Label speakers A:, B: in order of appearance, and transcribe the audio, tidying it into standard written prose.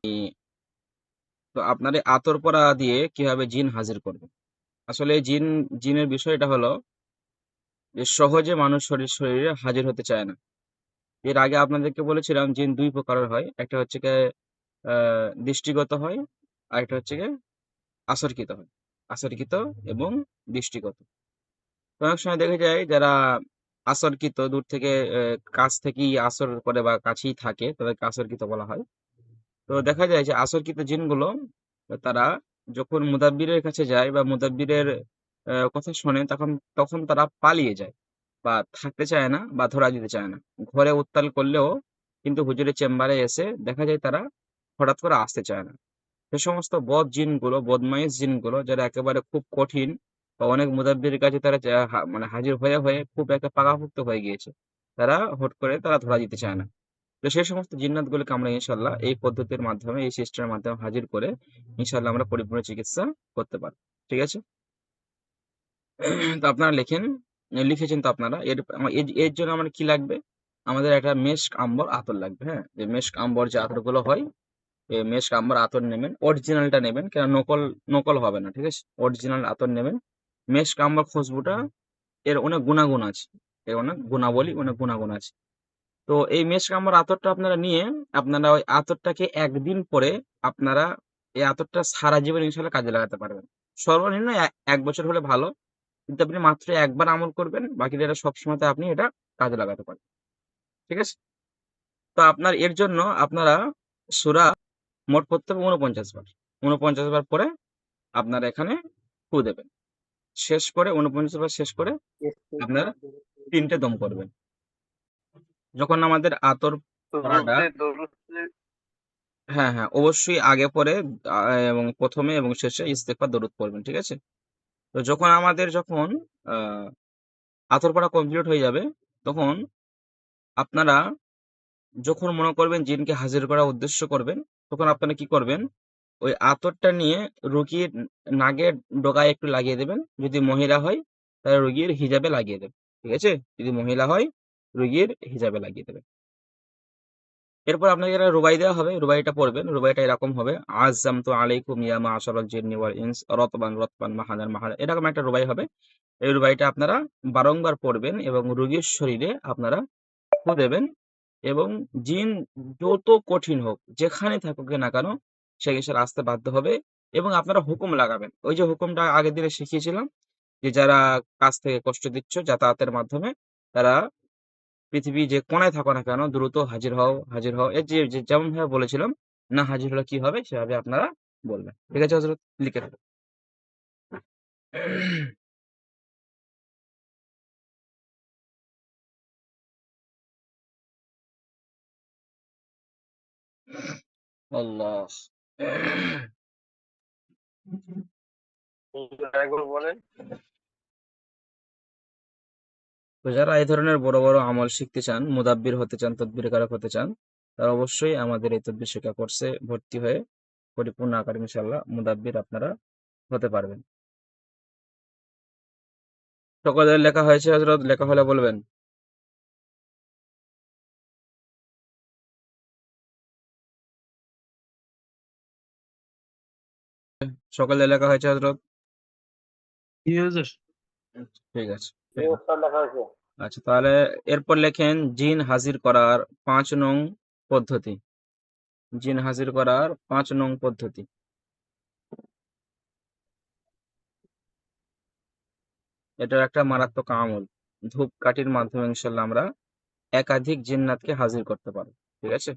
A: তো আপনার এই আতর পরা দিয়ে কিভাবে জিন হাজির করবেন? আসলে জিনের বিষয়টা হলো যে সহজে মানুষ শরীরে হাজির হতে চায় না। এর আগে আপনাদেরকে বলেছিলাম জিন দুই প্রকারের হয়, একটা হচ্ছে গিয়ে দৃষ্টিগত হয়, আর একটা হচ্ছে গিয়ে আসরকৃত হয়। আসরকৃত এবং দৃষ্টিগত। তো অনেক সময় দেখা যায় যারা আসরকৃত দূর থেকে কাছ থেকেই আসর করে বা কাছেই থাকে তাদেরকে আসরকৃত বলা হয়। তো দেখা যায় যে আসরকৃত জিনগুলো তারা যখন মুদাব্বিরের কাছে যায় বা মুদাব্বিরের কথা শোনে তখন তখন তারা পালিয়ে যায় বা থাকতে চায় না বা ধরা দিতে চায় না। ঘরে উত্তাল করলেও কিন্তু হুজুরের চেম্বারে এসে দেখা যায় তারা হঠাৎ করে আসতে চায় না। সে সমস্ত বদ জিনগুলো, বদমাইশ জিনগুলো যারা একেবারে খুব কঠিন বা অনেক মুদাব্বিরের কাছে তারা মানে হাজির হয়ে হয়ে খুব একটা পাকাপোক্ত হয়ে গিয়েছে, তারা হুট করে তারা ধরা দিতে চায় না। তো সেই সমস্ত জিন্নাতগুলোকে আমরা ইনশাল্লাহ এই পদ্ধতির মাধ্যমে, এই সিস্টেমের মাধ্যমে হাজির করে ইনশাল্লাহ আমরা পরিপূর্ণ চিকিৎসা করতে পারবো। ঠিক আছে? তো আপনারা লিখেছেন তো আপনারা। এর জন্য আমার কি লাগবে? আমাদের একটা মেশক আম্বর আতর লাগবে। হ্যাঁ, যে মেশক আম্বর যে আতরগুলো হয়, এই মেশক আম্বর আতর নেবেন, অরিজিনালটা নেবেন, কেন নকল নকল হবে না। ঠিক আছে? অরিজিনাল আতর নেবেন। মেশক আম্বর খুশবুটা এর অনেক গুণাগুণ আছে, এর অনেক গুণাবলী, অনেক গুণাগুণ আছে। তো এই মেশ কামড় আতরটা আপনারা নিয়ে আপনারা ওই আতরটাকে একদিন পরে আপনারা এই আতরটা সারা জীবন ইনশাল্লাহ কাজে লাগাতে পারবেন। সর্বনিম্ন এক বছর হলে ভালো, কিন্তু আপনি মাত্র একবার আমল করবেন, বাকিটা এটা সবসময় আপনি এটা কাজে লাগাতে পারবেন। ঠিক আছে? তো আপনার এর জন্য আপনারা সূরা মোট পড়তে হবে ৪৯ বার। ৪৯ বার পরে আপনারা এখানে ফু দেবেন। শেষ করে ৪৯ বার শেষ করে আপনারা ৩টে দম করবেন। যখন আমাদের আতর পড়াটা, হ্যাঁ, হ্যাঁ, অবশ্যই আগে পরে এবং ১ম এ এবং শেষে ইস্তেগফার দরুদ পড়বেন। ঠিক আছে? তো যখন আ আতর পড়া কমপ্লিট হয়ে যাবে, তখন আপনারা যখন মনে করবেন জিনকে হাজির করার উদ্দেশ্য করবেন, তখন আপনারা কি করবেন? ওই আতরটা নিয়ে রোগীর নাকের ডগায় একটু লাগিয়ে দেবেন। যদি মহিলা হয় তাহলে রোগীর হিজাবে লাগিয়ে দেবেন। ঠিক আছে? যদি মহিলা হয় রোগীর হিজাবে লাগিয়ে দেবেন। এরপর আপনাকে একটা রুবাই দেওয়া হবে, রুবাইটা পড়বেন। রুবাইটা এরকম হবে, আযযামতু আলাইকুম ইয়া মা'শারাল জিন্নি ওয়াল ইনস রাতবান রাতবান মাহাদান মাহাদান, এরকম একটা রুবাই হবে। এই রুবাইটা আপনারা বারংবার পড়বেন এবং রোগীর শরীরে আপনারা ফু দেবেন, এবং জিন যত কঠিন হোক, যেখানে থাকুক না কেন, সে ইনশাল্লাহ আসতে বাধ্য হবে। এবং আপনারা হুকুম লাগাবেন, ওই যে হুকুমটা আগের দিনে শিখিয়েছিলাম, যে যারা কাছ থেকে কষ্ট দিচ্ছ যাতায়াতের মাধ্যমে, তারা পৃথিবী যে কোনায় থাকো না কেন দ্রুত হাজির হও, হাজির হও। এর যেমন ভাবে বলেছিলাম, না হাজির হলে কি হবে সেভাবে আপনারা বলবেন। ঠিক আছে হযরত? লিখে ফেলুন। আল্লাহ। তো যারা এই ধরনের বড় বড় আমল শিখতে চান, মুদাব্বির হতে চান, তদবিরকারক হতে চান, তারা অবশ্যই আমাদের এই তদবির শিক্ষা কোর্সে ভর্তি হয়ে পরিপূর্ণ আকারে ইনশাআল্লাহ মুদাব্বির আপনারা হতে পারবেন। সকলের লেখা হয়েছে হযরত? লেখা হলে বলবেন। সকলের লেখা হয়েছে হযরত? ঠিক আছে। আচ্ছা, তাহলে এরপর লেখেন জিন হাজির করার ৫ নং পদ্ধতি। জিন হাজির করার ৫ নং পদ্ধতি। এটা একটা মারাত্মক আমল। ধূপকাঠির মাধ্যমে ইনশাল্লাহ আমরা একাধিক জিন্নাতকে হাজির করতে পারবো। ঠিক আছে?